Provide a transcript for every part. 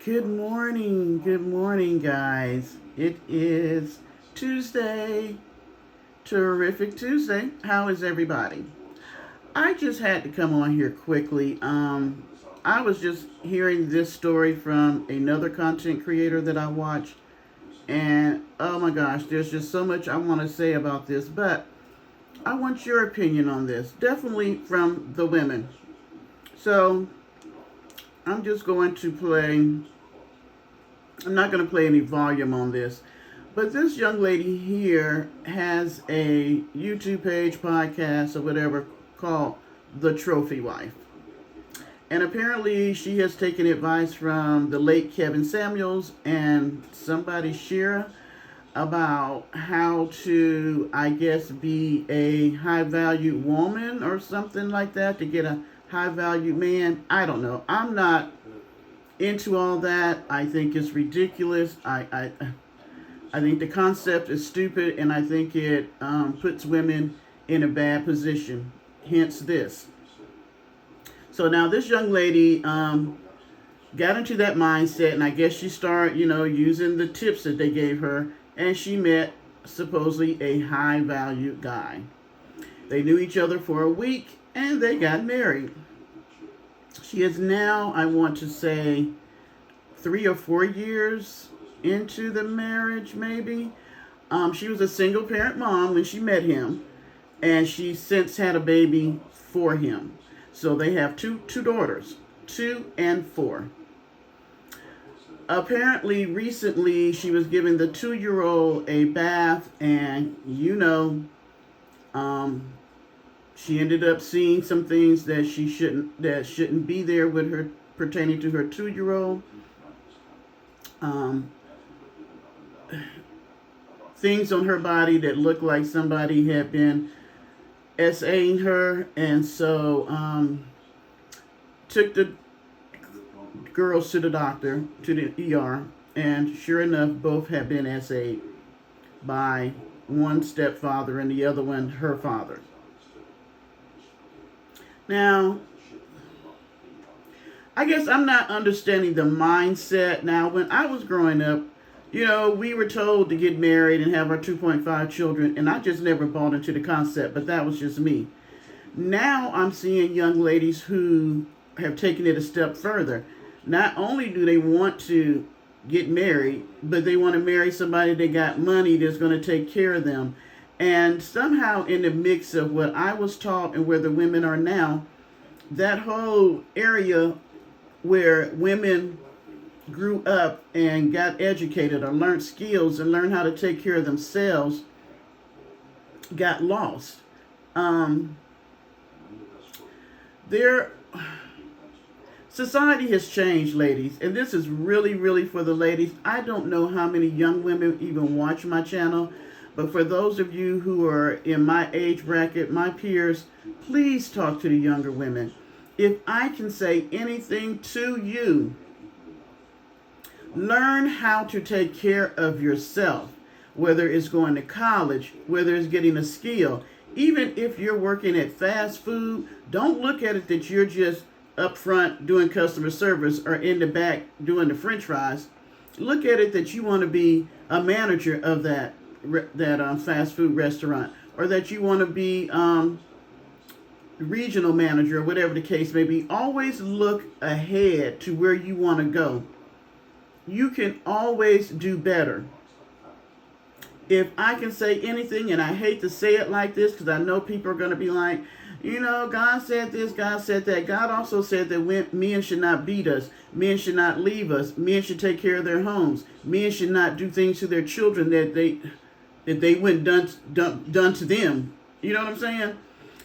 Good morning, guys. It is Tuesday, terrific Tuesday. How is everybody? I just had to come on here quickly. I was just hearing this story from another content creator that I watched, and oh my gosh, there's just so much I want to say about this, but I want your opinion on this, definitely from the women. So I'm just going to play. I'm not going to play any volume on this, but this young lady here has a YouTube page, podcast, or whatever called The Trophy Wife. And apparently, she has taken advice from the late Kevin Samuels and somebody, Shira, about how to, I guess, be a high value woman or something like that to get a high value man. I don't know. I'm not into all that. I think it's ridiculous. I think the concept is stupid, and I think it puts women in a bad position. Hence this. So now this young lady got into that mindset, and I guess she started, using the tips that they gave her, and she met supposedly a high value guy. They knew each other for a week, and they got married. She is now, I want to say, 3 or 4 years into the marriage, maybe. She was a single parent mom when she met him, and she since had a baby for him. So they have two daughters, 2 and 4. Apparently, recently she was giving the 2-year-old a bath, and she ended up seeing some things that shouldn't be there with her pertaining to her 2-year-old. Things on her body that looked like somebody had been SAing her, and so took the girls to the doctor, to the ER, and sure enough, both had been SA'd by one stepfather and the other one her father. Now, I guess I'm not understanding the mindset. Now, when I was growing up, we were told to get married and have our 2.5 children, and I just never bought into the concept, but that was just me. Now I'm seeing young ladies who have taken it a step further. Not only do they want to get married, but they want to marry somebody that got money that's going to take care of them. And somehow in the mix of what I was taught and where the women are now, that whole area where women grew up and got educated or learned skills and learned how to take care of themselves got lost. Their society has changed, ladies, and this is really, really for the ladies. I don't know how many young women even watch my channel, but for those of you who are in my age bracket, my peers, please talk to the younger women. If I can say anything to you, learn how to take care of yourself, whether it's going to college, whether it's getting a skill. Even if you're working at fast food, don't look at it that you're just up front doing customer service or in the back doing the french fries. Look at it that you want to be a manager of that fast food restaurant, or that you want to be regional manager, or whatever the case may be. Always look ahead to where you want to go. You can always do better. If I can say anything, and I hate to say it like this because I know people are going to be like, God said this, God said that. God also said that men should not beat us. Men should not leave us. Men should take care of their homes. Men should not do things to their children that they wouldn't done to them. You know what I'm saying?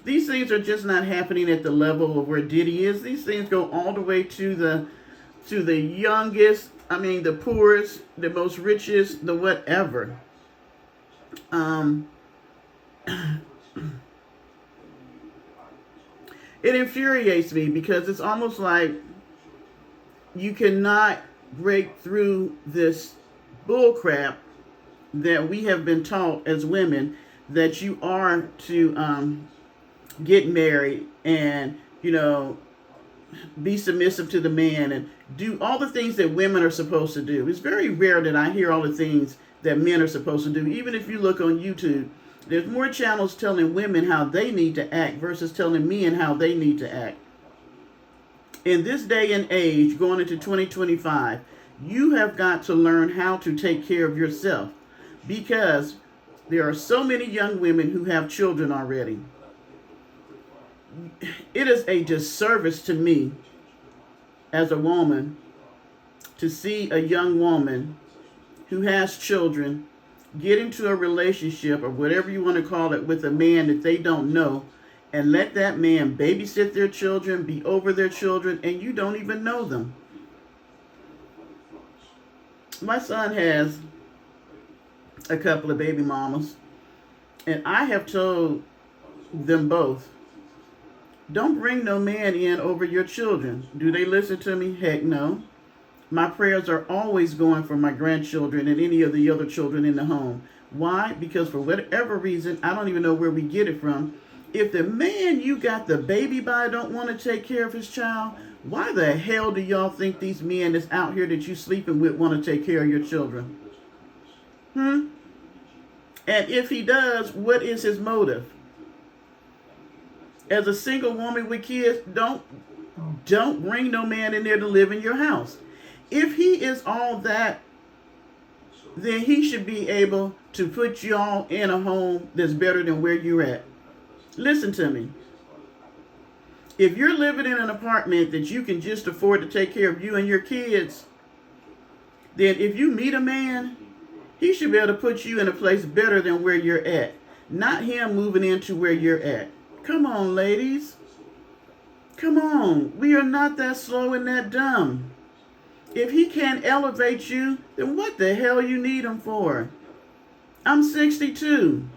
These things are just not happening at the level of where Diddy is. These things go all the way to the youngest, the poorest, the most richest, the whatever. It infuriates me because it's almost like you cannot break through this bullcrap that we have been taught as women, that you are to get married and be submissive to the man and do all the things that women are supposed to do. It's very rare that I hear all the things that men are supposed to do. Even if you look on YouTube, there's more channels telling women how they need to act versus telling men how they need to act. In this day and age, going into 2025, you have got to learn how to take care of yourself, because there are so many young women who have children already. It is a disservice to me as a woman to see a young woman who has children get into a relationship, or whatever you want to call it, with a man that they don't know, and let that man babysit their children, be over their children, and you don't even know them. My son has a couple of baby mamas, and I have told them both, don't bring no man in over your children. Do they listen to me? Heck no. My prayers are always going for my grandchildren and any of the other children in the home. Why? Because for whatever reason, I don't even know where we get it from, if the man you got the baby by don't want to take care of his child, why the hell do y'all think these men that's out here that you sleeping with want to take care of your children? And if he does, what is his motive? As a single woman with kids, don't bring no man in there to live in your house. If he is all that, then he should be able to put y'all in a home that's better than where you're at. Listen to me. If you're living in an apartment that you can just afford to take care of you and your kids, then if you meet a man, he should be able to put you in a place better than where you're at. Not him moving into where you're at. Come on, ladies. Come on. We are not that slow and that dumb. If he can't elevate you, then what the hell you need him for? I'm 62.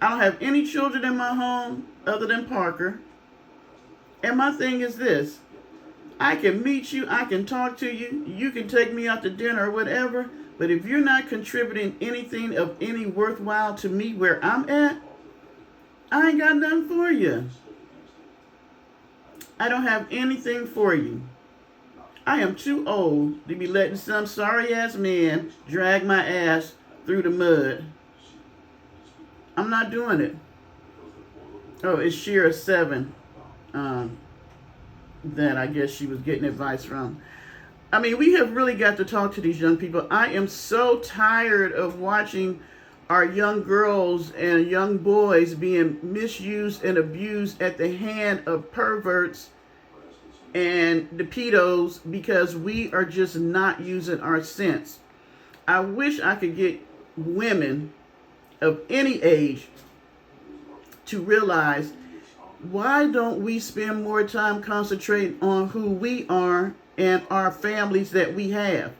I don't have any children in my home other than Parker. And my thing is this. I can meet you. I can talk to you. You can take me out to dinner or whatever. But if you're not contributing anything of any worthwhile to me where I'm at, I ain't got nothing for you. I don't have anything for you. I am too old to be letting some sorry-ass man drag my ass through the mud. I'm not doing it. Oh, it's Shira 7 that I guess she was getting advice from. I mean, we have really got to talk to these young people. I am so tired of watching our young girls and young boys being misused and abused at the hand of perverts and the pedos because we are just not using our sense. I wish I could get women of any age to realize, why don't we spend more time concentrating on who we are and our families that we have?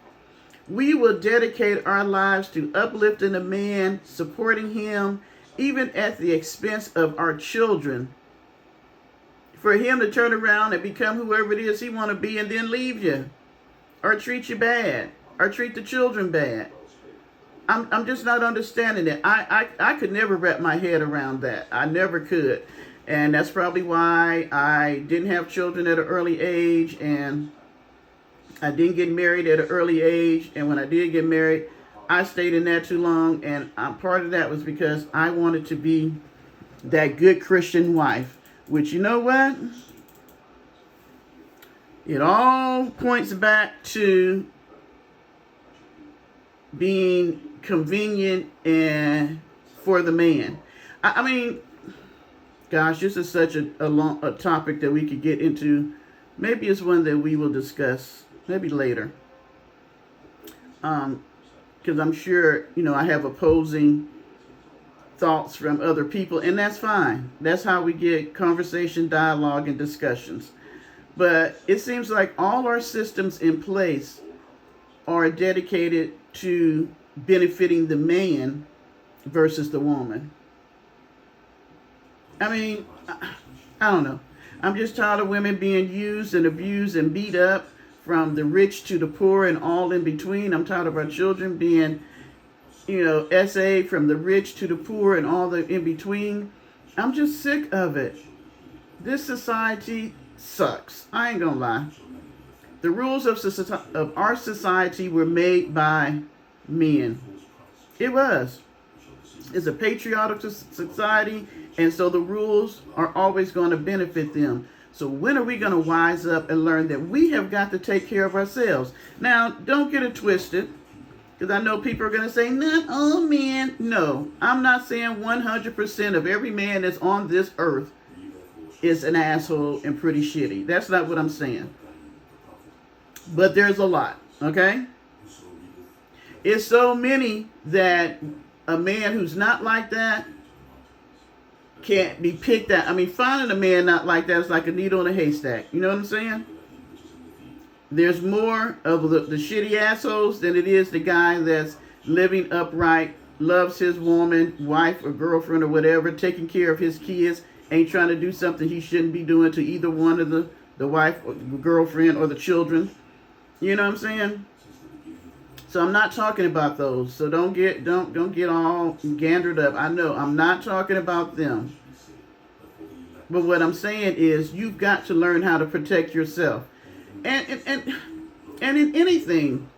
We will dedicate our lives to uplifting a man, supporting him, even at the expense of our children. For him to turn around and become whoever it is he want to be and then leave you, or treat you bad, or treat the children bad. I'm just not understanding it. I could never wrap my head around that. I never could. And that's probably why I didn't have children at an early age, and I didn't get married at an early age. And when I did get married, I stayed in that too long. And part of that was because I wanted to be that good Christian wife. Which, you know what? It all points back to being convenient and for the man. I mean, gosh, this is such a topic that we could get into. Maybe it's one that we will discuss maybe later. Because I'm sure, I have opposing thoughts from other people, and that's fine. That's how we get conversation, dialogue, and discussions. But it seems like all our systems in place are dedicated to benefiting the man versus the woman. I mean, I don't know. I'm just tired of women being used and abused and beat up, from the rich to the poor and all in between. I'm tired of our children being SA from the rich to the poor and all the in between. I'm just sick of it. This society sucks. I ain't gonna lie. The rules of our society were made by men. It was. It's a patriotic society, and so the rules are always going to benefit them. So when are we going to wise up and learn that we have got to take care of ourselves? Now, don't get it twisted, because I know people are going to say, not all men. No, I'm not saying 100% of every man that's on this earth is an asshole and pretty shitty. That's not what I'm saying. But there's a lot, okay? It's so many that a man who's not like that can't be picked out. I mean, finding a man not like that is like a needle in a haystack. You know what I'm saying? There's more of the shitty assholes than it is the guy that's living upright, loves his woman, wife or girlfriend or whatever, taking care of his kids, ain't trying to do something he shouldn't be doing to either one of the wife or the girlfriend or the children. You know what I'm saying? So I'm not talking about those. So don't get all gandered up. I know I'm not talking about them. But what I'm saying is you've got to learn how to protect yourself. And in anything,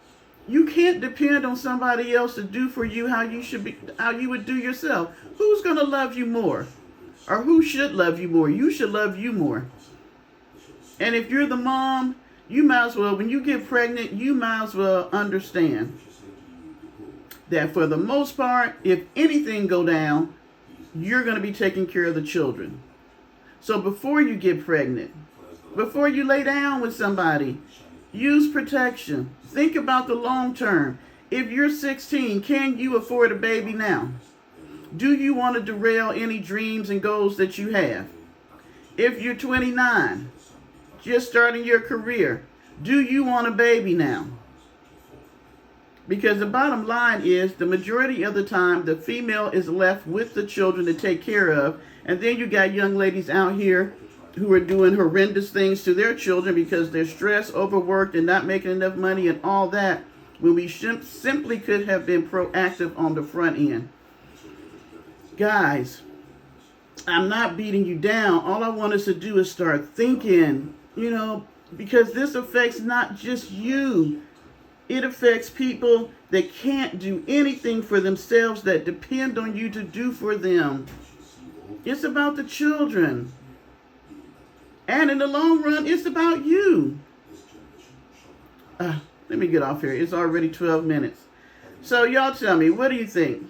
you can't depend on somebody else to do for you how you would do yourself. Who's going to love you more? Or who should love you more? You should love you more. And if you're the mom, you might as well, when you get pregnant, you might as well understand that for the most part, if anything go down, you're going to be taking care of the children. So before you get pregnant, before you lay down with somebody, use protection. Think about the long term. If you're 16, can you afford a baby now? Do you want to derail any dreams and goals that you have? If you're 29, just starting your career, do you want a baby now? Because the bottom line is the majority of the time the female is left with the children to take care of, and then you got young ladies out here who are doing horrendous things to their children because they're stressed, overworked, and not making enough money and all that, when we simply could have been proactive on the front end. Guys, I'm not beating you down. All I want us to do is start thinking, because this affects not just you. It affects people that can't do anything for themselves, that depend on you to do for them. It's about the children. And in the long run, it's about you. Let me get off here. It's already 12 minutes. So y'all tell me, what do you think?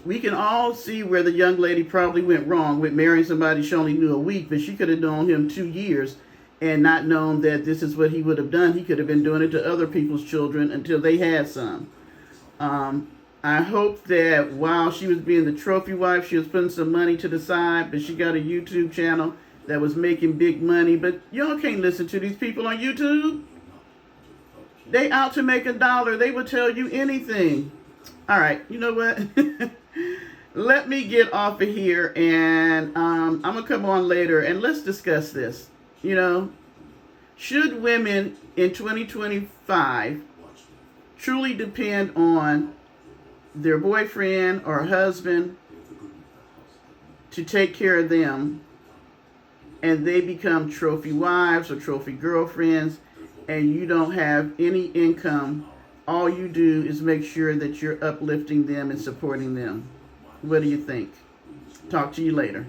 We can all see where the young lady probably went wrong with marrying somebody she only knew a week, but she could have known him 2 years and not known that this is what he would have done. He could have been doing it to other people's children until they had some. I hope that while she was being the trophy wife, she was putting some money to the side, but she got a YouTube channel that was making big money. But y'all can't listen to these people on YouTube. They out to make $1. They will tell you anything. All right, you know what? Let me get off of here, and I'm going to come on later, and let's discuss this. Should women in 2025 truly depend on their boyfriend or husband to take care of them, and they become trophy wives or trophy girlfriends, and you don't have any income? All you do is make sure that you're uplifting them and supporting them. What do you think? Talk to you later.